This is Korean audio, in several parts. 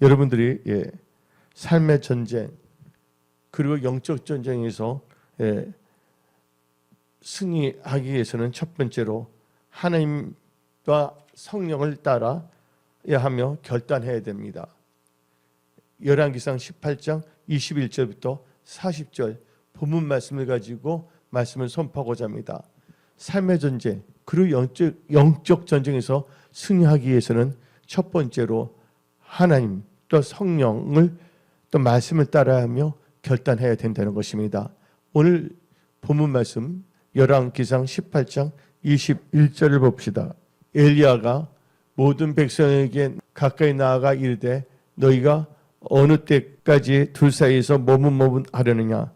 여러분들이 삶의 전쟁 그리고 영적 전쟁에서 승리하기 위해서는 첫 번째로 하나님과 성령을 따라야 하며 결단해야 됩니다. 열왕기상 18장 21절부터 40절 본문 말씀을 가지고 말씀을 선포하고자 합니다. 삶의 전쟁 그리고 영적 전쟁에서 승리하기 위해서는 첫 번째로 하나님 또 성령을 또 말씀을 따라하며 결단해야 된다는 것입니다. 오늘 본문 말씀 열왕기상 18장 21절을 봅시다. 엘리야가 모든 백성에게 가까이 나아가 이르되 너희가 어느 때까지 둘 사이에서 머뭇머뭇하려느냐.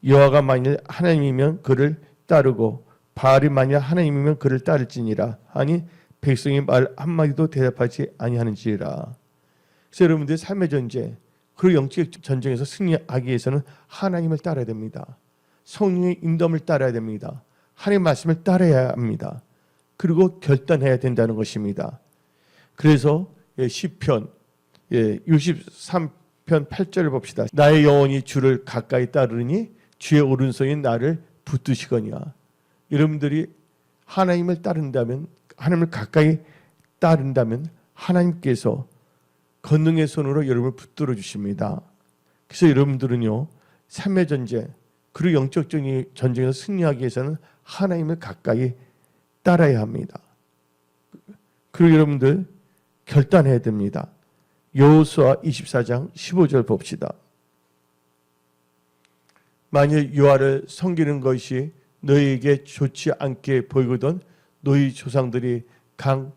여호와가 만일 하나님이면 그를 따르고 바알이 만일 하나님이면 그를 따를지니라 하니 백성이 말 한마디도 대답하지 아니하는지라. 그래서 여러분들 삶의 전쟁 그리고 영적 전쟁에서 승리하기 위해서는 하나님을 따라야 됩니다. 성령의 인도함을 따라야 됩니다. 하나님의 말씀을 따라야 합니다. 그리고 결단해야 된다는 것입니다. 그래서 시편 63편 8절을 봅시다. 나의 영혼이 주를 가까이 따르니 주의 오른손이 나를 붙드시거니와. 여러분들이 하나님을 따른다면 하나님을 가까이 따른다면 하나님께서 권능의 손으로 여러분을 붙들어 주십니다. 그래서 여러분들은요 삶의 전쟁 그리고 영적 전쟁에서 승리하기 위해서는 하나님을 가까이 따라야 합니다. 그리고 여러분들 결단해야 됩니다. 여호수아 24장 15절 봅시다. 만일 여호와를 섬기는 것이 너희에게 좋지 않게 보이거든 너희 조상들이 강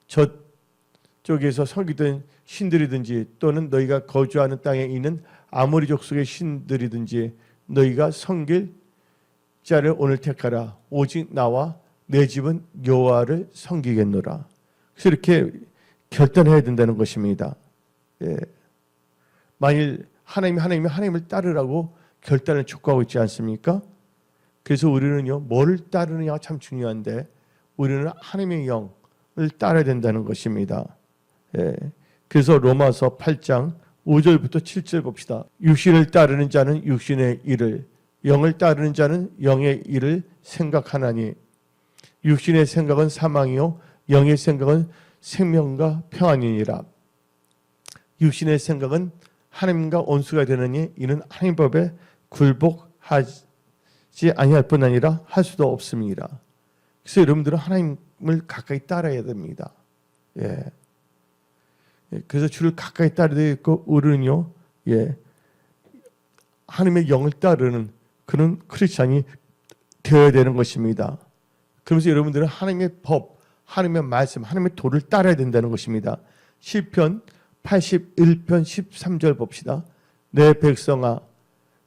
저쪽에서 섬기던 신들이든지 또는 너희가 거주하는 땅에 있는 아모리 족속의 신들이든지 너희가 섬길 자를 오늘 택하라. 오직 나와 내 집은 여호와를 섬기겠노라. 그래서 이렇게 결단해야 된다는 것입니다. 만일 하나님을 따르라고 결단을 촉구하고 있지 않습니까? 그래서 우리는요 뭐를 따르느냐가 참 중요한데 우리는 하나님의 영을 따라야 된다는 것입니다. 그래서 로마서 8장 5절부터 7절 봅시다. 육신을 따르는 자는 육신의 일을 영을 따르는 자는 영의 일을 생각하나니 육신의 생각은 사망이요 영의 생각은 생명과 평안이니라. 육신의 생각은 하나님과 원수가 되느니 이는 하나님 법에 굴복하지 아니할 뿐 아니라 할 수도 없습니다. 그래서 여러분들은 하나님을 가까이 따라야 됩니다. 그래서 주를 가까이 따르되 있고 우리는요 하나님의 영을 따르는 그런 크리스찬이 되어야 되는 것입니다. 그러면서 여러분들은 하나님의 법, 하나님의 말씀, 하나님의 도를 따라야 된다는 것입니다. 시편 81편 13절 봅시다. 내 백성아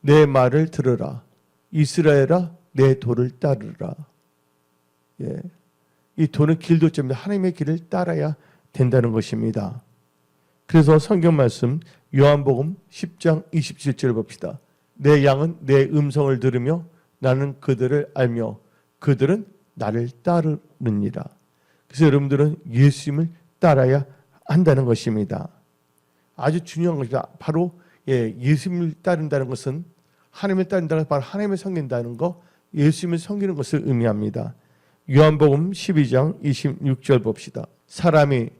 내 말을 들으라. 이스라엘아 내 도를 따르라. 이 도는 길도점입니다. 하나님의 길을 따라야 된다는 것입니다. 그래서 성경 말씀 요한복음 10장 27절 봅시다. 내 양은 내 음성을 들으며 나는 그들을 알며 그들은 나를 따르느니라. 그래서 여러분들은 예수님을 따라야 한다는 것입니다. 아주 중요한 것이다. 바로 예수님을 따른다는 것은 하나님을 따른다는 것은 바로 하나님을 섬긴다는 것, 예수님을 섬기는 것을 의미합니다. 요한복음 12장 26절 봅시다. 사람이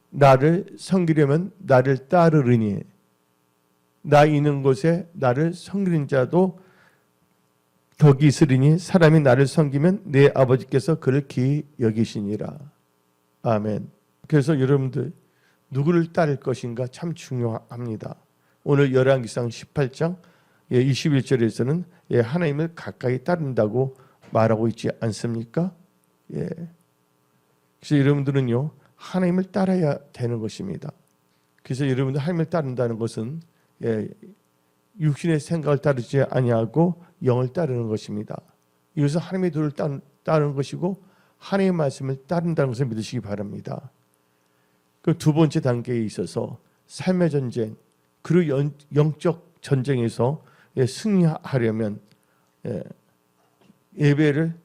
나를 섬기려면 나를 따르리니 나 있는 곳에 나를 섬기는 자도 거기 있으리니 사람이 나를 섬기면 내 아버지께서 그를 기이 여기시니라. 아멘. 그래서 여러분들 누구를 따를 것인가 참 중요합니다. 오늘 열왕기상 18장 21절에서는 하나님을 가까이 따른다고 말하고 있지 않습니까? 그래서 여러분들은요 하나님을 따라야 되는 것입니다. 그래서 여러분들 하나님을 따른다는 것은 육신의 생각을 따르지 아니하고 영을 따르는 것입니다. 이것은 하나님의 도를 따르는 것이고 하나님의 말씀을 따른다는 것을 믿으시기 바랍니다. 그 두 번째 단계에 있어서 삶의 전쟁 그리고 영적 전쟁에서 승리하려면 예배를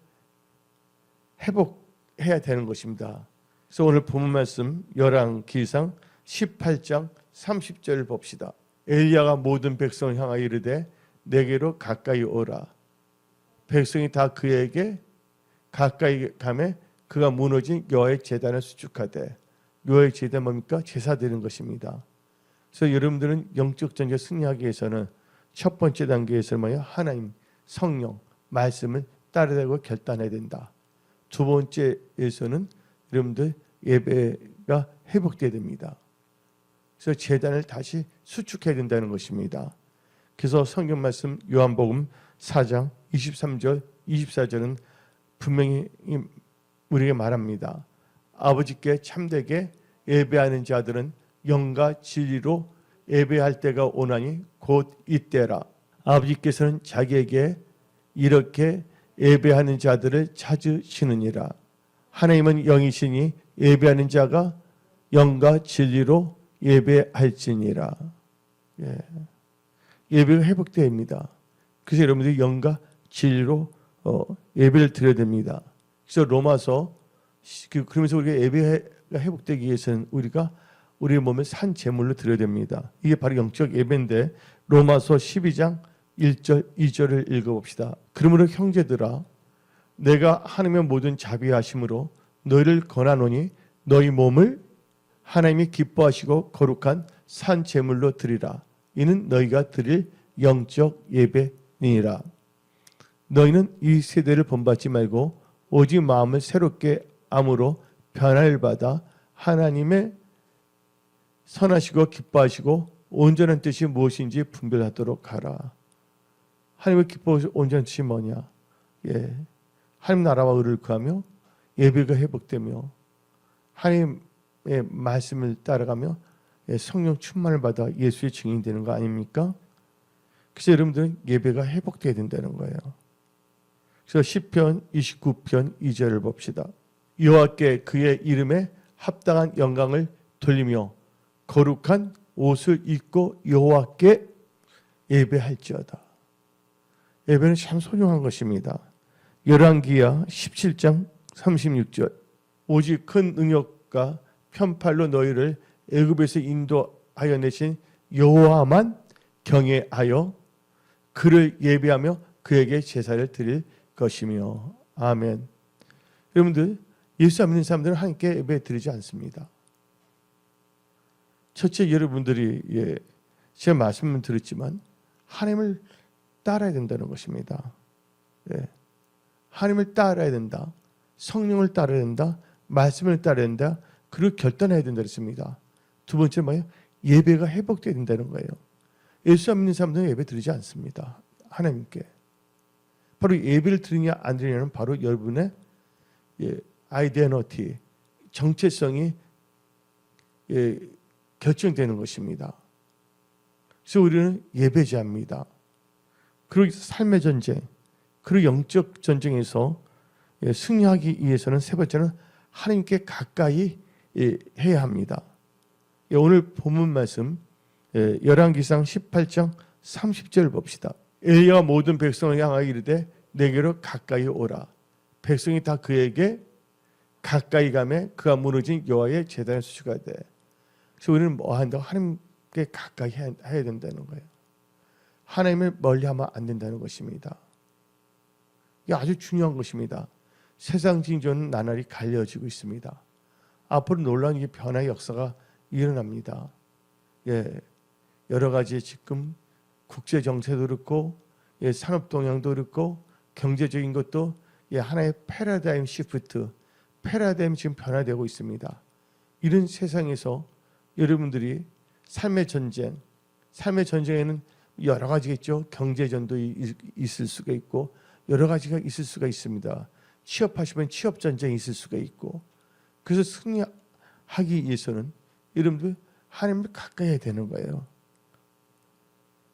회복해야 되는 것입니다. 그래서 오늘 본문 말씀 열왕기상 18장 30절 봅시다. 엘리야가 모든 백성을 향하여 이르되 내게로 가까이 오라. 백성이 다 그에게 가까이 가매 그가 무너진 여호와의 제단을 수축하되, 여호와의 제단 뭡니까? 제사 드리는 것입니다. 그래서 여러분들은 영적 전쟁 승리하기 위해서는 첫 번째 단계에서 뭐예요? 하나님, 성령, 말씀을 따르라고 결단해야 된다. 두 번째에서는 여러분들 예배가 회복돼야 됩니다. 그래서 제단을 다시 수축해야 된다는 것입니다. 그래서 성경 말씀 요한복음 4장 23절 24절은 분명히 우리에게 말합니다. 아버지께 참되게 예배하는 자들은 영과 진리로 예배할 때가 오나니 곧 이때라. 아버지께서는 자기에게 이렇게 예배하는 자들을 찾으시느니라. 하나님은 영이시니 예배하는 자가 영과 진리로 예배할지니라. 예배가 회복됩니다. 그래서 여러분들이 영과 진리로 예배를 드려야 됩니다. 그래서 로마서 그러면서 우리가 예배가 회복되기 위해서는 우리가 우리의 몸을 산 제물로 드려야 됩니다. 이게 바로 영적 예배인데 로마서 12장 1절 2절을 읽어봅시다. 그러므로 형제들아 내가 하나님의 모든 자비하심으로 너희를 권하노니 너희 몸을 하나님이 기뻐하시고 거룩한 산 제물로 드리라. 이는 너희가 드릴 영적 예배니라. 너희는 이 세대를 본받지 말고 오직 마음을 새롭게 함으로 변화를 받아 하나님의 선하시고 기뻐하시고 온전한 뜻이 무엇인지 분별하도록 하라. 하나님의 기뻐하시고 온전한 뜻이 뭐냐? 하나님 나라와 의를 구하며 예배가 회복되며 하나님의 말씀을 따라가며 성령 충만을 받아 예수의 증인이 되는 거 아닙니까? 그래서 여러분들은 예배가 회복돼야 된다는 거예요. 그래서 시편 29편 2절을 봅시다. 여호와께 그의 이름에 합당한 영광을 돌리며 거룩한 옷을 입고 여호와께 예배할지어다. 예배는 참 소중한 것입니다. 열왕기하 17장 36절 오직 큰 능력과 편팔로 너희를 애굽에서 인도하여 내신 여호와만 경외하여 그를 예배하며 그에게 제사를 드릴 것이며. 아멘. 여러분들 예수 안 믿는 사람들은 하나님께 예배 드리지 않습니다. 첫째 여러분들이 제 말씀을 들었지만 하나님을 따라야 된다는 것입니다. 하나님을 따라야 된다. 성령을 따라야 된다. 말씀을 따라야 된다. 그리고 결단해야 된다 했습니다. 두 번째 뭐예요? 예배가 회복돼야 된다는 거예요. 예수 안 믿는 사람들은 예배 드리지 않습니다. 하나님께. 바로 예배를 드리냐 안 드리냐는 바로 여러분의 아이덴티티, 정체성이 결정되는 것입니다. 그래서 우리는 예배자입니다. 그리고 삶의 전쟁, 그리고 영적 전쟁에서 승리하기 위해서는 세 번째는 하나님께 가까이 해야 합니다. 오늘 본문 말씀 열왕기상 18장 30절 봅시다. 엘리야가 모든 백성을 향하여 이르되 내게로 가까이 오라. 백성이 다 그에게 가까이 가매 그가 무너진 여호와의 제단을 수축하되. 그래서 우리는 뭐 한다고? 하나님께 가까이 해야 된다는 거예요. 하나님을 멀리하면 안 된다는 것입니다. 이게 아주 중요한 것입니다. 세상 징조는 나날이 갈려지고 있습니다. 앞으로 놀라운 변화의 역사가 일어납니다. 여러 가지 지금 국제 정세도 그렇고 산업 동향도 그렇고 경제적인 것도 하나의 패러다임 시프트, 패러다임이 지금 변화되고 있습니다. 이런 세상에서 여러분들이 삶의 전쟁에는 여러 가지겠죠. 경제전도 있을 수가 있고 여러 가지가 있을 수가 있습니다. 취업하시면 취업 전쟁이 있을 수가 있고. 그래서 승리하기 위해서는 여러분들 하나님을 가까이 해야 되는 거예요.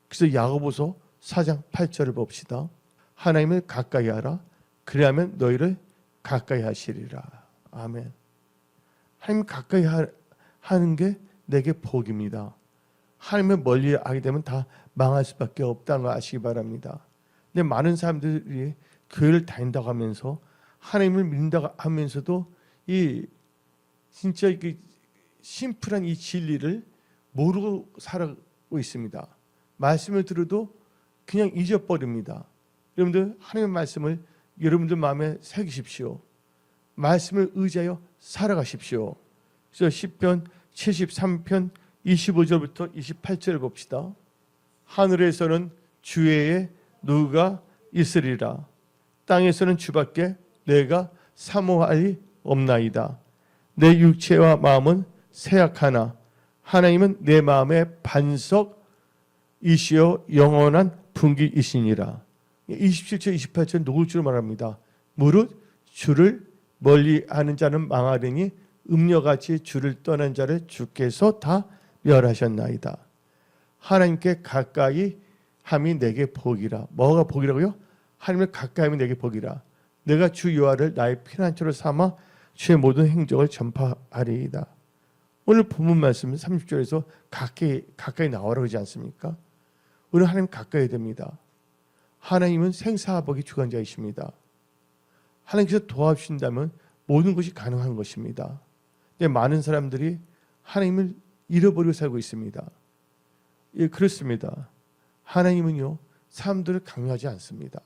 그래서 야고보서 4장 8절을 봅시다. 하나님을 가까이 하라. 그리하면 너희를 가까이 하시리라. 아멘. 하나님 가까이 하는 게 내게 복입니다. 하나님을 멀리 하게 되면 다 망할 수밖에 없다는 거 아시기 바랍니다. 근데 많은 사람들이 교회를 다닌다고 하면서 하나님을 믿는다고 하면서도 이 진짜 심플한 이 진리를 모르고 살아가고 있습니다. 말씀을 들어도 그냥 잊어버립니다. 여러분들 하나님의 말씀을 여러분들 마음에 새기십시오. 말씀을 의지하여 살아가십시오. 그래서 시편 73편 25절부터 28절 봅시다. 하늘에서는 주 외에 누가 있으리라. 땅에서는 주밖에 내가 사모할이 없나이다. 내 육체와 마음은 쇠약하나 하나님은 내 마음의 반석이시여 영원한 분기이시니라. 27절 28절 누굴 줄 말합니다. 무릇 주를 멀리하는 자는 망하리니 음녀같이 주를 떠난 자를 주께서 다 멸하셨나이다. 하나님께 가까이 함이 내게 복이라. 뭐가 복이라고요? 하나님을 가까이 함이 내게 복이라. 내가 주 여호와를 나의 피난처로 삼아 주의 모든 행적을 전파하리이다. 오늘 본문 말씀은 30절에서 가까이 나오라 그러지 않습니까? 우리는 하나님 가까이 됩니다. 하나님은 생사화복의 주관자이십니다. 하나님께서 도와주신다면 모든 것이 가능한 것입니다. 근데 많은 사람들이 하나님을 잃어버리고 살고 있습니다. 예, 그렇습니다. 하나님은요, 사람들을 강요하지 않습니다.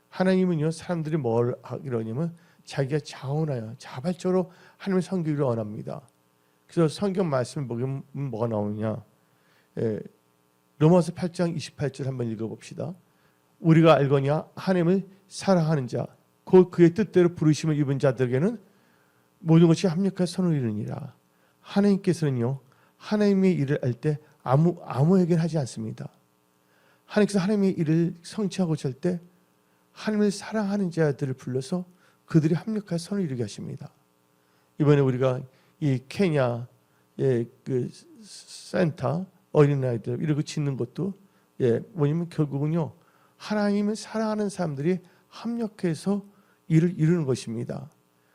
하나님은요, 사람들이 뭘 하기로 하냐면 자기가 자원하여 자발적으로 하나님을 섬기기를 원합니다. 그래서 성경 말씀을 보면 뭐가 나오느냐? 예, 로마서 8장 28절 한번 읽어봅시다. 우리가 알거니와 하나님을 사랑하는 자, 곧 그의 뜻대로 부르심을 입은 자들에게는 모든 것이 합력하여 선을 이루니라. 하나님께서는요, 하나님의 일을 할 때 아무에게나 하지 않습니다. 하나님께서 하나님의 일을 성취하고자 할 때 하나님을 사랑하는 자들을 불러서 그들이 합력하여 선을 이루게 하십니다. 이번에 우리가 이 케냐의 그 센터 어린아이들 이런 거 짓는 것도 뭐냐면 결국은요, 하나님을 사랑하는 사람들이 합력해서 일을 이루는 것입니다.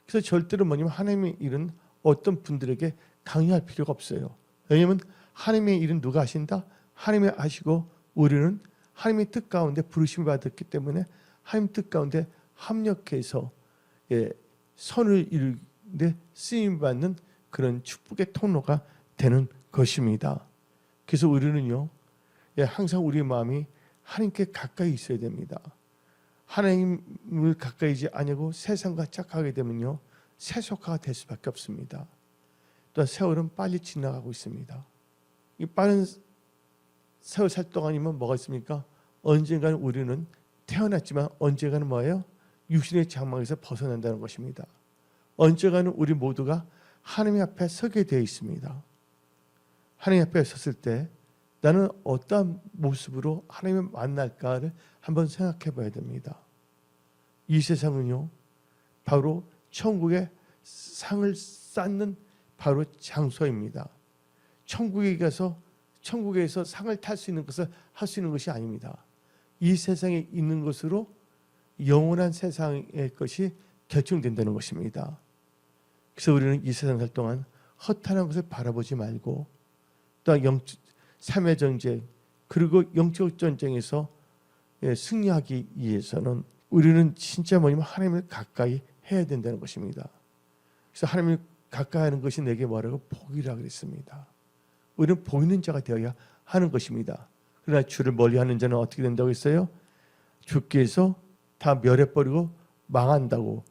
그래서 절대로 뭐냐면 하나님의 일은 어떤 분들에게 강요할 필요가 없어요. 왜냐하면 하나님의 일은 누가 하신다? 하나님이 하시고 우리는 하나님의 뜻 가운데 부르심을 받았기 때문에 하나님 뜻 가운데 합력해서 선을 이루는데 쓰임받는 그런 축복의 통로가 되는 것입니다. 그래서 우리는요, 항상 우리의 마음이 하나님께 가까이 있어야 됩니다. 하나님을 가까이지 아니고 세상과 짝하게 되면요, 세속화가 될 수밖에 없습니다. 또 세월은 빨리 지나가고 있습니다. 이 빠른 세월 살 동안이면 뭐가 있습니까? 언젠가는 우리는 태어났지만 언젠가는 뭐예요? 육신의 장막에서 벗어난다는 것입니다. 언젠가는 우리 모두가 하나님 앞에 서게 되어 있습니다. 하나님 앞에 섰을 때 나는 어떠한 모습으로 하나님을 만날까를 한번 생각해 봐야 됩니다. 이 세상은요, 바로 천국의 상을 쌓는 바로 장소입니다. 천국에 가서 천국에서 상을 탈 수 있는 것을 할 수 있는 것이 아닙니다. 이 세상에 있는 것으로 영원한 세상의 것이 결정된다는 것입니다. 그래서 우리는 이 세상 살 동안 허탄한 것을 바라보지 말고 또 삶의 전쟁 그리고 영적 전쟁에서 승리하기 위해서는 우리는 진짜 뭐냐면 하나님을 가까이 해야 된다는 것입니다. 그래서 하나님을 가까이 하는 것이 내게 뭐라고? 복이라 그랬습니다. 우리는 보이는 자가 되어야 하는 것입니다. 그러나 주를 멀리하는 자는 어떻게 된다고 했어요? 주께서 다 멸해버리고 망한다고.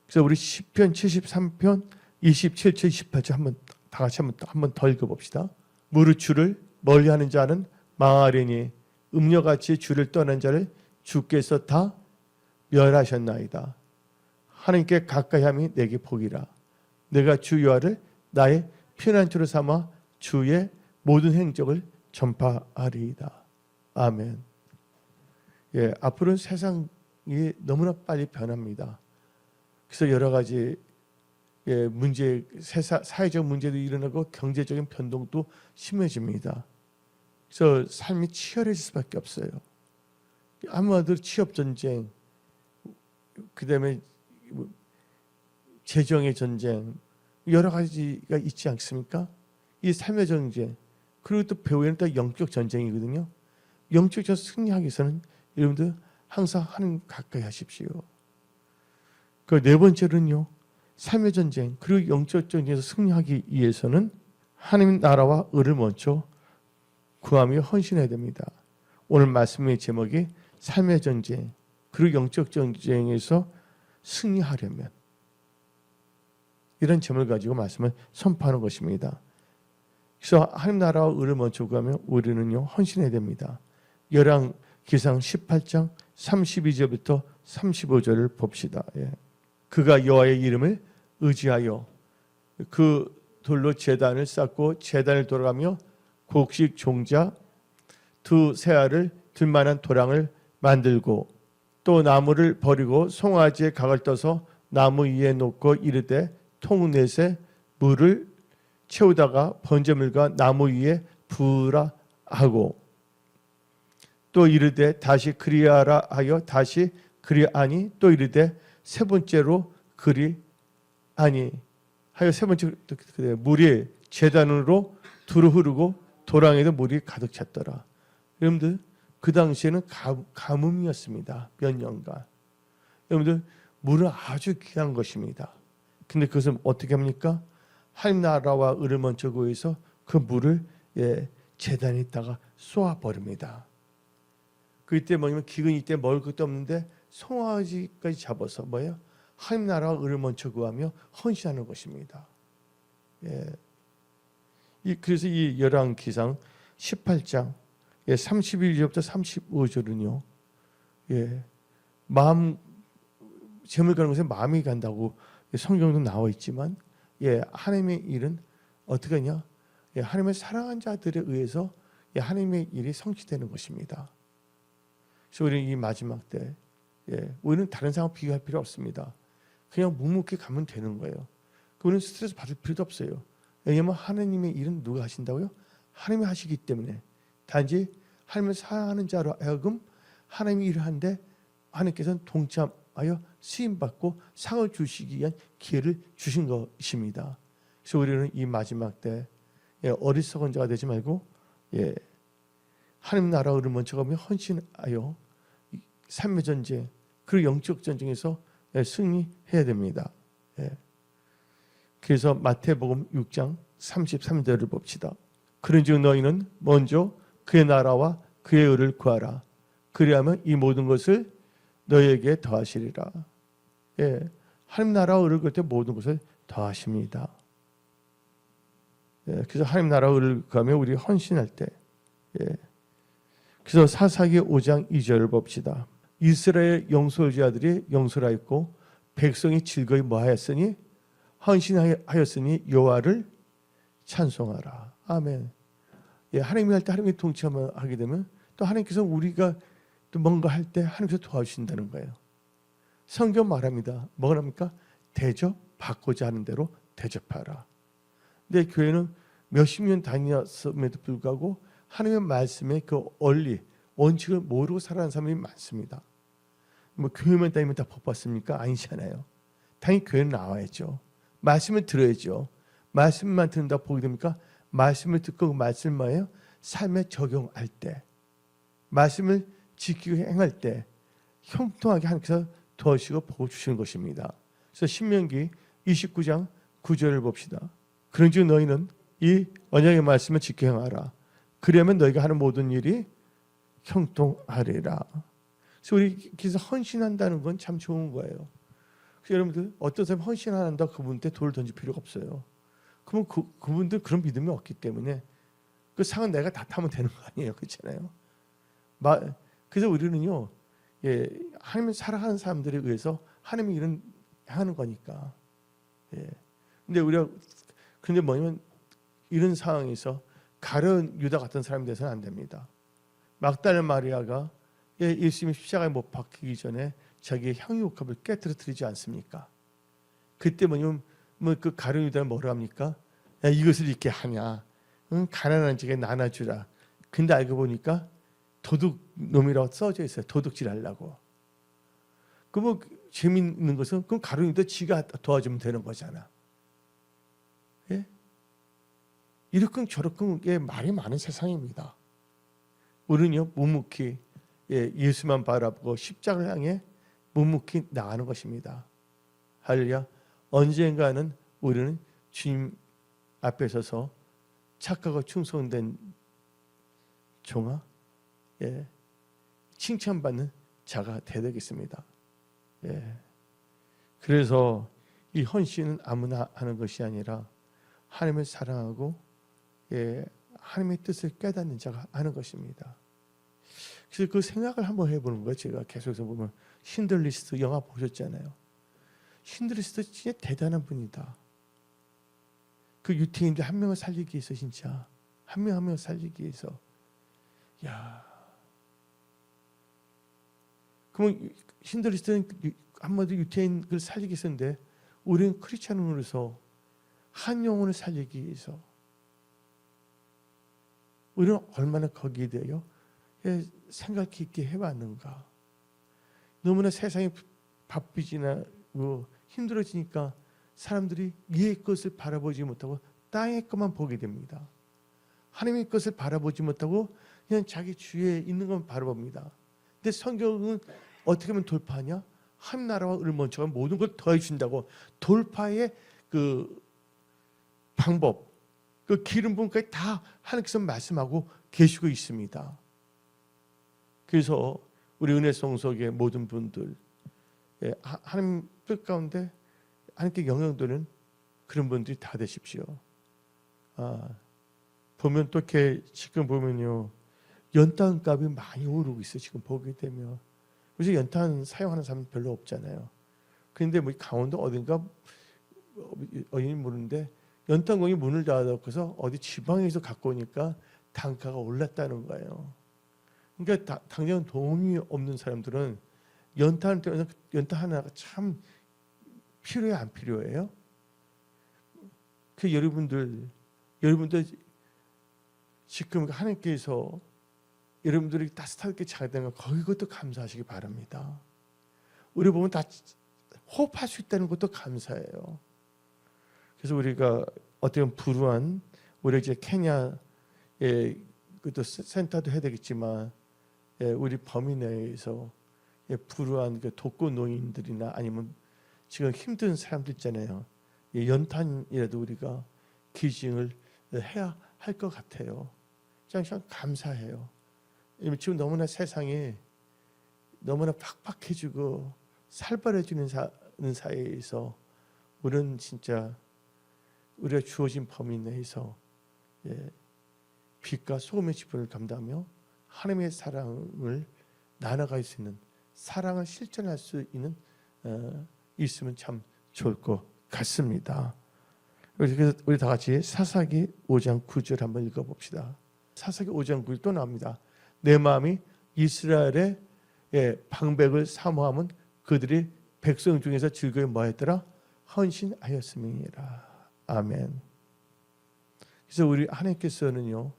그래서 우리 시편 73편 27절 28절 한번 다 같이 한번 더 읽어봅시다. 무릇 주를 멀리하는 자는 망하리니 음녀같이 주를 떠난 자를 주께서 다 멸하셨나이다. 하나님께 가까이함이 내게 복이라. 내가 주 여호와를 나의 피난처로 삼아 주의 모든 행적을 전파하리이다. 아멘. 앞으로는 세상이 너무나 빨리 변합니다. 그래서 여러 가지 문제, 사회적 문제도 일어나고 경제적인 변동도 심해집니다. 그래서 삶이 치열해질 수밖에 없어요. 아무래도 취업 전쟁, 그다음에 재정의 전쟁, 여러 가지가 있지 않습니까? 이 삶의 전쟁, 그리고 또 배후에는 또 영적 전쟁이거든요. 영적 전쟁 승리하기 위해서는 여러분들 항상 하나님 가까이 하십시오. 그 네 번째는요, 삶의 전쟁 그리고 영적 전쟁에서 승리하기 위해서는 하나님 나라와 의를 먼저 구하며 헌신해야 됩니다. 오늘 말씀의 제목이 삶의 전쟁, 그리고 영적 전쟁에서 승리하려면 이런 점을 가지고 말씀을 선포하는 것입니다. 그래서 하나님 나라와 의를 먼저 구하며 우리는요 헌신해야 됩니다. 열왕기상 18장 32절부터 35절을 봅시다. 예. 그가 여호와의 이름을 의지하여 그 돌로 제단을 쌓고 제단을 돌아가며 곡식 종자 두 새알을 들만한 도랑을 만들고 또 나무를 버리고 송아지의 각을 떠서 나무 위에 놓고 이르되 통 넷에 물을 채우다가 번제물과 나무 위에 부으라 하고 또 이르되 다시 그리하라 하여 다시 그리하니 또 이르되 세 번째로 그리하니 하여 세 번째 물이 제단으로 두루 흐르고 도랑에도 물이 가득 찼더라. 여러분들 그 당시에는 가뭄이었습니다. 몇 년간. 여러분들 물은 아주 귀한 것입니다. 근데 그것을 어떻게 합니까? 하나님 나라와 의를 먼저 구해서 그 물을 제단에다가 쏘아버립니다. 그때 뭐냐면 기근이 때 먹을 것도 없는데 송아지까지 잡아서 뭐예요? 하나님 나라와 의를 먼저 구하며 헌신하는 것입니다. 그래서 이 열왕기상 18장 31절부터 35절은요. 재물 가는 것에 마음이 간다고 성경도 나와 있지만 하나님의 일은 어떻게 하냐? 하나님을 사랑한 자들에 의해서 하나님의 일이 성취되는 것입니다. 그래서 우리는 이 마지막 때 우리는 다른 상황 비교할 필요 없습니다. 그냥 묵묵히 가면 되는 거예요. 우리는 스트레스 받을 필요도 없어요. 왜냐하면 하나님의 일은 누가 하신다고요? 하나님이 하시기 때문에 단지 하나님을 사랑하는 자로 하여금 하나님이 일을 하는데 하나님께서는 동참하여 쓰임받고 상을 주시기 위한 기회를 주신 것입니다. 그래서 우리는 이 마지막 때 어리석은 자가 되지 말고 하나님 나라를 먼저 가며 헌신하여 삶의 전쟁 그리고 영적 전쟁에서 승리해야 됩니다. 그래서 마태복음 6장 33절을 봅시다. 그런즉 너희는 먼저 그의 나라와 그의 의를 구하라. 그리하면 이 모든 것을 너희에게 더하시리라. 하나님 나라와 의를 구할 때 모든 것을 더하십니다. 그래서 하나님 나라와 의를 구하며 우리 헌신할 때 그래서 사사기 5장 2절을 봅시다. 이스라엘 영솔자들이 영솔하였고 백성이 즐거이 뭐하였으니 헌신하였으니 여호와를 찬송하라. 아멘. 하나님이 할 때 하나님이 동참하게 되면 또 하나님께서 우리가 또 뭔가 할 때 하나님께서 도와주신다는 거예요. 성경 말합니다. 뭐가 합니까? 대접받고자 하는 대로 대접하라. 내 교회는 몇십 년 다녔음에도 불구하고 하나님의 말씀의 그 원칙을 모르고 살아가는 사람이 많습니다. 뭐 교회만 다니면 다 복 받습니까? 아니잖아요. 당연히 교회는 나와야죠. 말씀을 들어야죠. 말씀만 듣는다 복이 됩니까? 말씀을 듣고 그 말씀을 뭐예요? 삶에 적용할 때, 말씀을 지키고 행할 때 형통하게 하나님께서 도와주시고 복을 주시는 것입니다. 그래서 신명기 29장 9절을 봅시다. 그런즉 너희는 이 언약의 말씀을 지켜 행하라. 그러면 너희가 하는 모든 일이 형통하리라. 그래서 우리 그래서 헌신한다는 건 참 좋은 거예요. 그래서 여러분들 어떤 사람이 헌신 안 한다 그분한테 돌을 던질 필요가 없어요. 그러면 그분들 그런 믿음이 없기 때문에 그 상은 내가 다 타면 되는 거 아니에요, 그렇잖아요. 그래서 우리는요, 하나님을 사랑하는 사람들에 의해서 하나님의 일은 하는 거니까. 근데 근데 뭐냐면 이런 상황에서 가룟 유다 같은 사람이 돼서는 안 됩니다. 막달라 마리아가 예수님이 십자가에 못 박히기 전에 자기의 향유옥합을 깨뜨려뜨리지 않습니까? 그때 뭐냐면 그 가룟 유다는 뭐라 합니까? 야, 이것을 이렇게 하냐? 가난한 자에게 나눠주라. 근데 알고 보니까 도둑놈이라고 써져 있어요. 도둑질 하려고. 그 뭐 재미있는 것은 그럼 가룟 유다 지가 도와주면 되는 거잖아. 이렇건 저렇건 말이 많은 세상입니다. 우리는요 묵묵히 예수만 바라보고 십자가를 향해 묵묵히 나가는 것입니다. 할렐루야. 언젠가는 우리는 주님 앞에 서서 착하고 충성된 종아, 예, 칭찬받는 자가 되겠습니다. 예. 그래서 이 헌신은 아무나 하는 것이 아니라 하나님을 사랑하고, 예, 하나님의 뜻을 깨닫는 자가 하는 것입니다. 그래서 그 생각을 한번 해보는 거예요. 제가 계속해서 보면 신들리스트 영화 보셨잖아요. 신들리스트 진짜 대단한 분이다. 그 유태인들 한 명을 살리기 위해서, 진짜 한 명 한 명 살리기 위해서, 야, 그러면 신들리스트는 한마디 유태인을 살리기 위해서인데, 우리는 크리스찬으로서 한 영혼을 살리기 위해서 우리는 얼마나 거기에 대하여 생각 깊게 해봤는가. 너무나 세상이 바쁘지나고 힘들어지니까 사람들이 위의 것을 바라보지 못하고 땅의 것만 보게 됩니다. 하나님의 것을 바라보지 못하고 그냥 자기 주위에 있는 것만 바라봅니다. 근데 성경은 어떻게 하면 돌파하냐? 한 나라와 을 먼저 모든 걸 더해 준다고 돌파의 그 방법, 그 기름 부음까지 다 하나님께서 말씀하고 계시고 있습니다. 그래서 우리 은혜 성속의 모든 분들, 하나님 뜻 가운데 하나님께 영향되는 그런 분들이 다 되십시오. 보면 또 이렇게 지금 보면요, 연탄 값이 많이 오르고 있어요. 지금 보게 되면 요새 연탄 사용하는 사람 별로 없잖아요. 그런데 뭐 강원도 어딘가 어딘지 모르는데 연탄공이 문을 닫아서 어디 지방에서 갖고 오니까 단가가 올랐다는 거예요. 그러니까 당장 돈이 없는 사람들은 연탄 하나가 참 필요해, 안 필요해요? 그 여러분들 지금 하나님께서 여러분들이 따뜻하게 잘 되는 거 그것도 감사하시기 바랍니다. 우리 보면 다 호흡할 수 있다는 것도 감사해요. 그래서 우리가 어떻게 보면 불우한, 우리 이제 케냐에 그것도 센터도 해야 되겠지만, 우리 범위 내에서 불우한 그 독거 노인들이나 아니면 지금 힘든 사람들 있잖아요. 연탄이라도 우리가 기증을 해야 할 것 같아요. 참 감사해요. 지금 너무나 세상이 너무나 팍팍해지고 살벌해지는 사회에서 우리는 진짜 우리가 주어진 범위 내에서 빛과 소금의 지분을 감당하며 하나님의 사랑을 나눠갈 수 있는, 사랑을 실천할 수 있는 있으면 참 좋을 것 같습니다. 그래서 우리 다 같이 사사기 5장 9절 한번 읽어봅시다. 사사기 5장 9절 또 나옵니다. 내 마음이 이스라엘의 방백을 사모함은 그들이 백성 중에서 즐거이 뭐했더라? 헌신하였음이니라. 아멘. 그래서 우리 하나님께서는요,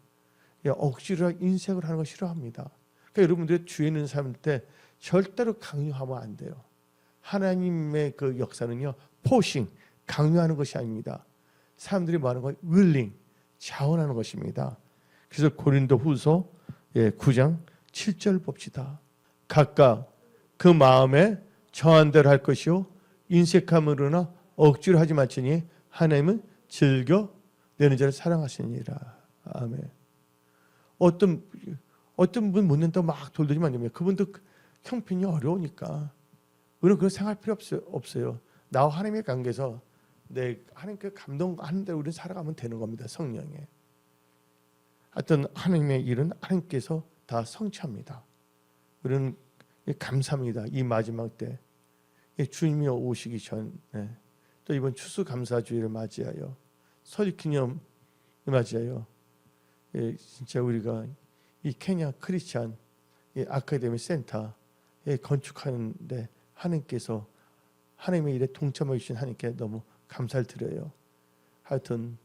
억지로 인색을 하는 거 싫어합니다. 그러니까 여러분들의 주위에 있는 사람한테 절대로 강요하면 안 돼요. 하나님의 그 역사는요, 포싱, 강요하는 것이 아닙니다. 사람들이 말하는 건 willing, 자원하는 것입니다. 그래서 고린도후서 9장 7절 봅시다. 각각 그 마음에 정한 대로 할 것이요 인색함으로나 억지로 하지 말지니 하나님은 즐겨 내는 자를 사랑하시니라. 아멘. 어떤 분 못 낸다고 막 돌리면 안 됩니다. 그분도 형편이 어려우니까 우리는 그런 생각할 필요 없어요. 나와 하나님의 관계에서 내 하나님께 감동하는 대로 우리는 살아가면 되는 겁니다. 성령에. 하여튼 하나님의 일은 하나님께서 다 성취합니다. 우리는 감사합니다. 이 마지막 때 주님이 오시기 전, 또 이번 추수감사주의를 맞이하여 설립 기념을 맞이하여 진짜 우리가 이 케냐 크리스찬 아카데미 센터 건축하는데 하나님께서 하나님의 일에 동참해 주신 하나님께 너무 감사를 드려요. 하여튼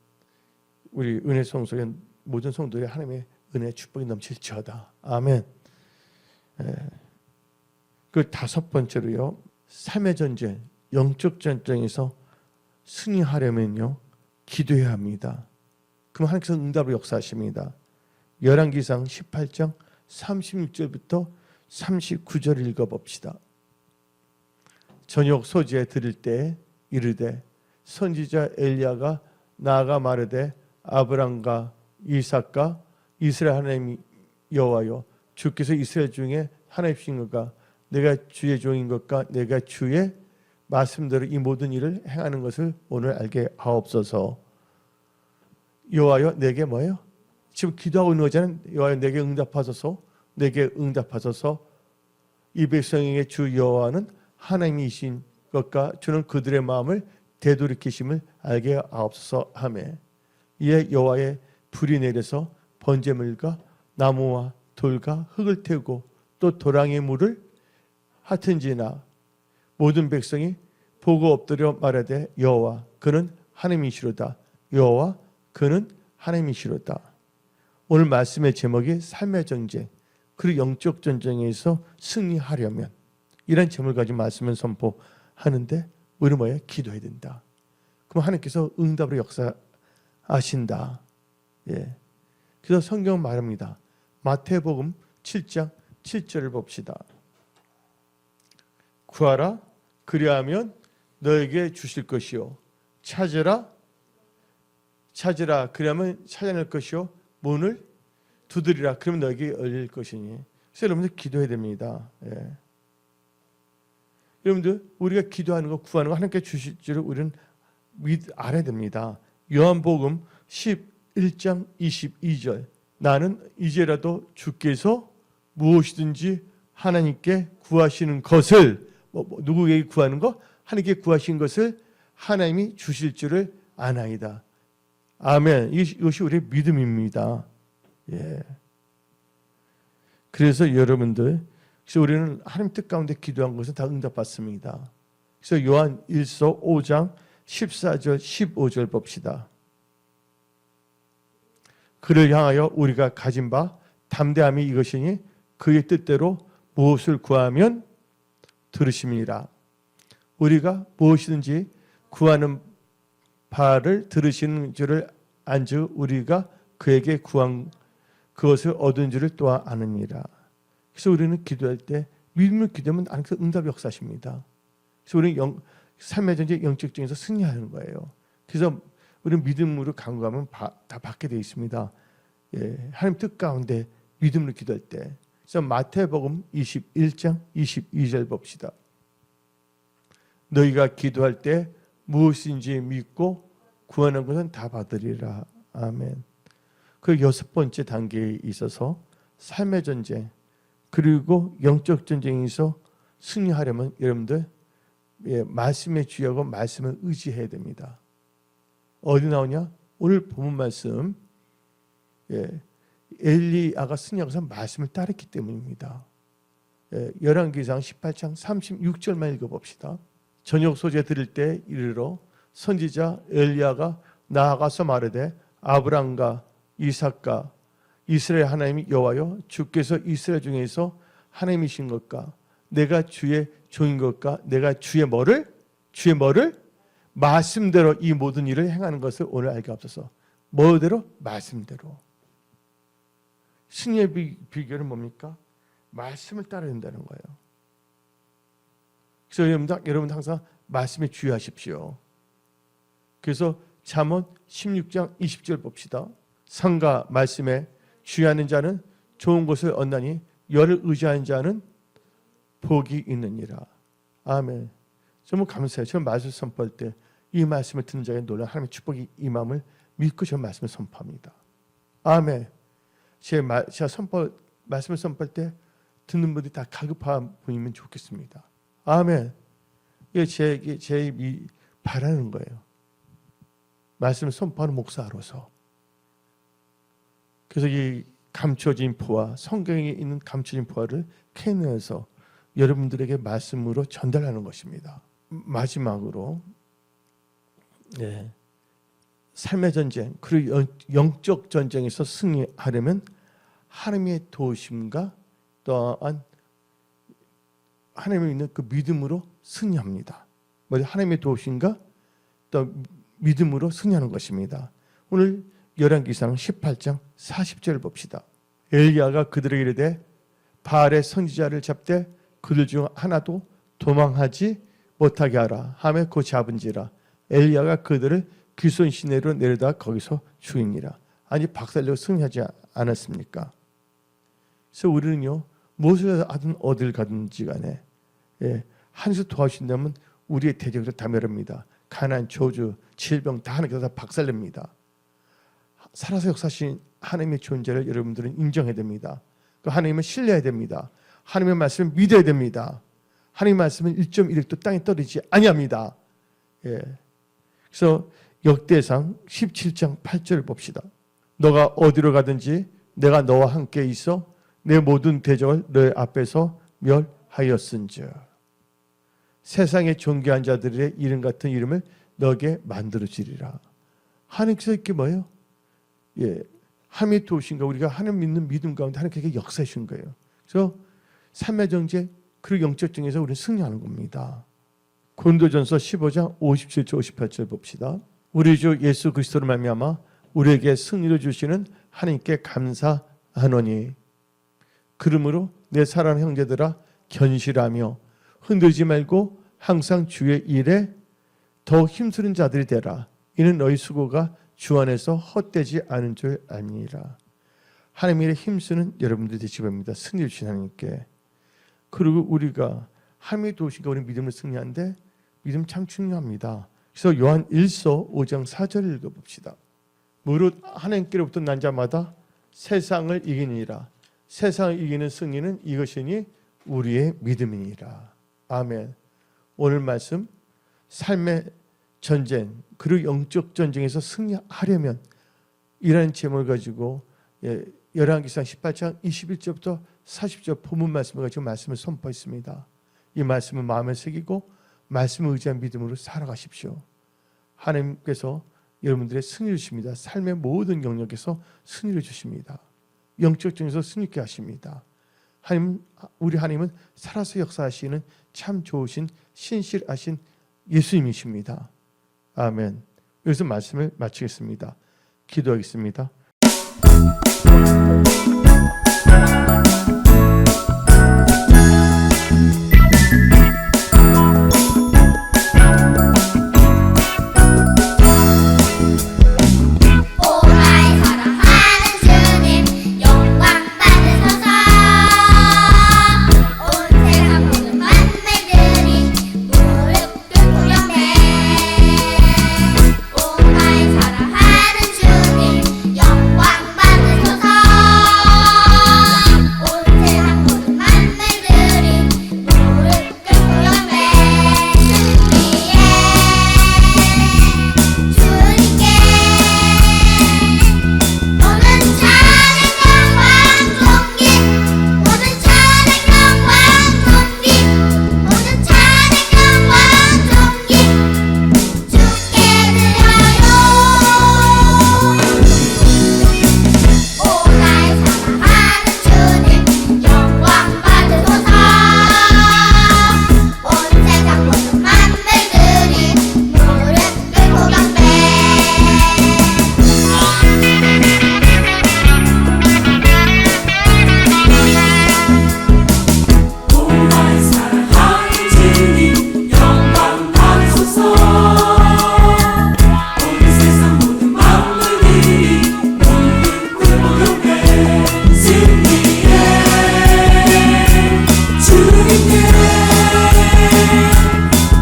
우리 은혜 성소의 모든 성도의 하나님의 은혜 축복이 넘칠지어다. 아멘. 그 다섯 번째로요, 삶의 전쟁, 영적 전쟁에서 승리하려면요 기도해야 합니다. 그럼 하나님께서 응답으로 역사하십니다. 열왕기상 18장 36절부터 39절 읽어봅시다. 저녁 소지에 들을 때 이르되 선지자 엘리야가 나아가 마르되 아브람과 이삭과 이스라엘 하나님 여호와여 주께서 이스라엘 중에 하나님이신 것과 내가 주의 종인 것과 내가 주의 말씀대로 이 모든 일을 행하는 것을 오늘 알게 하옵소서. 여호와여 내게 뭐예요? 지금 기도하고 있는 거잖아요. 여호와여 내게 응답하소서. 내게 응답하소서. 이 백성에게 주 여호와는 하나님이신 것과 주는 그들의 마음을 되돌이키심을 알게 하옵소서 하매 이에 여호와의 불이 내려서 번제물과 나무와 돌과 흙을 태우고 또 도랑의 물을 핫은지나 모든 백성이 보고 엎드려 말하되 여호와 그는 하나님이시로다. 여호와 그는 하나님이시로다. 오늘 말씀의 제목이 삶의 전쟁 그리고 영적 전쟁에서 승리하려면 이런 제목을 가지고 말씀을 선포하는데 우리는 뭐예요? 기도해야 된다. 그럼 하나님께서 응답으로 역사하신다. 예. 그래서 성경은 말합니다. 마태복음 7장 7절을 봅시다. 구하라 그리하면 너에게 주실 것이요 찾으라 그리하면 찾아낼 것이요 문을 두드리라 그러면 너에게 열릴 것이니. 그래서 여러분들 기도해야 됩니다. 예. 여러분들 우리가 기도하는 거 구하는 거 하나님께 주실 줄을 우리는 알아야 됩니다. 요한복음 11장 22절 나는 이제라도 주께서 무엇이든지 하나님께 구하시는 것을 누구에게 구하는 거? 하나님께 구하신 것을 하나님이 주실 줄을 아나이다. 아멘. 이것이 우리의 믿음입니다. 예. 그래서 여러분들 그래서 우리는 하나님 뜻 가운데 기도한 것은 다 응답받습니다. 그래서 요한 1서 5장 14절 15절 봅시다. 그를 향하여 우리가 가진 바 담대함이 이것이니 그의 뜻대로 무엇을 구하면 들으심이라. 우리가 무엇이든지 구하는 바를 들으시는 줄을 안즉 우리가 그에게 구한 그것을 얻은 줄을 또한 아느니라. 그래서 우리는 기도할 때 믿음으로 기도하면 하나님께서 응답 역사하십니다. 그래서 우리는 삶의 전쟁 영적 중에서 승리하는 거예요. 그래서 우리는 믿음으로 간구하면 다 받게 되어 있습니다. 예, 하나님 뜻 가운데 믿음으로 기도할 때. 그래서 마태복음 21장 22절 봅시다. 너희가 기도할 때 무엇인지 믿고 구하는 것은 다 받으리라. 아멘. 그 여섯 번째 단계에 있어서 삶의 전쟁 그리고 영적 전쟁에서 승리하려면 여러분들 말씀에 주의하고 말씀을 의지해야 됩니다. 어디 나오냐? 오늘 본문 말씀 엘리야가 승리하고서 말씀을 따랐기 때문입니다. 열왕기상 18장 36절만 읽어봅시다. 저녁 소재 드릴 때 이르러 선지자 엘리야가 나아가서 말하되 아브람과 이삭과 이스라엘 하나님이 여호와여 주께서 이스라엘 중에서 하나님이신 것과 내가 주의 종인 것과 내가 주의 뭐를 말씀대로 이 모든 일을 행하는 것을 오늘 알게 하옵소서. 뭐대로? 말씀대로. 승리의 비결은 뭡니까? 말씀을 따라야 된다는 거예요. 그래서 여러분 항상 말씀에 주의하십시오. 그래서 잠언 16장 20절 봅시다. 상과 말씀에 주의하는 자는 좋은 것을 얻나니 열을 의지하는 자는 복이 있느니라. 아멘. 정말 감사해요. 저는 말씀 선포할 때 이 말씀을 듣는 자에게 놀라운 하나님의 축복이 임함을 믿고 저 말씀을 선포합니다. 아멘. 제가 말씀을 선포할 때 듣는 분들이 다 가급한 분이면 좋겠습니다. 아멘. 이게 제 바라는 거예요. 말씀을 선포하는 목사로서. 그래서 이 감춰진 포화, 성경에 있는 감춰진 포화를 캐내서 여러분들에게 말씀으로 전달하는 것입니다. 마지막으로 삶의 전쟁 그리고 영적 전쟁에서 승리하려면 하나님의 도우심과 또한 하나님을 믿는 그 믿음으로 승리합니다. 하나님의 도우심과 또 믿음으로 승리하는 것입니다. 오늘 열왕기상 18장 40절을 봅시다. 엘리야가 그들에게 이르되 바알의 선지자를 잡되 그들 중 하나도 도망하지 못하게 하라 하며 그 잡은지라 엘리야가 그들을 기손 시내로 내려다 거기서 죽이니라. 아니 박살내고 승리하지 않았습니까? 그래서 우리는요 무엇을 하든 어딜 가든지 간에 하나님께서 도와주신다면 우리의 대적을 다 멸합니다. 가난, 저주, 질병 다 하나님께서 다 박살냅니다. 살아서 역사하신 하나님의 존재를 여러분들은 인정해야 됩니다. 또 하나님을 신뢰해야 됩니다. 하나님의 말씀을 믿어야 됩니다. 하나님의 말씀은 1.1획도 땅에 떨어지지 아니합니다. 그래서 역대상 17장 8절을 봅시다. 너가 어디로 가든지 내가 너와 함께 있어 내 모든 대적을 너의 앞에서 멸하였은즉 세상의 존귀한 자들의 이름 같은 이름을 너에게 만들어주리라. 하나님께서 이렇게 뭐예요? 하나님의 도우신가 우리가 하나님 믿는 믿음 가운데 하나님께 역사해 주신 거예요. 그래서 삶의 정죄 그리고 영적 정에서 우리는 승리하는 겁니다. 고린도전서 15장 57절 58절 봅시다. 우리 주 예수 그리스도로 말미암아 우리에게 승리를 주시는 하나님께 감사하노니 그러므로 내 사랑하는 형제들아 견실하며 흔들지 말고 항상 주의 일에 더 힘쓰는 자들이 되라. 이는 너희 수고가 주 안에서 헛되지 않은 줄 아니라. 하나님의 일에 힘쓰는 여러분들이 되시기 바랍니다. 승리를 주신 하나님께. 그리고 우리가 하나님의 도우시니까 우리 믿음을 승리하는데 믿음 참 중요합니다. 그래서 요한 1서 5장 4절을 읽어봅시다. 무릇 하나님께로부터 난 자마다 세상을 이기니라. 세상을 이기는 승리는 이것이니 우리의 믿음이니라. 아멘. 오늘 말씀 삶의 전쟁 그리고 영적 전쟁에서 승리하려면 이라는 제목을 가지고 열왕기상 18장 21절부터 40절 본문 말씀을 가지고 말씀을 선포했습니다. 이 말씀을 마음에 새기고 말씀을 의지한 믿음으로 살아가십시오. 하나님께서 여러분들의 승리를 주십니다. 삶의 모든 영역에서 승리를 주십니다. 영적 중에서 승리케 하십니다. 하나님, 우리 하나님은 살아서 역사하시는 참 좋으신 신실하신 예수님이십니다. 아멘. 여기서 말씀을 마치겠습니다. 기도하겠습니다.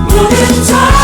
모든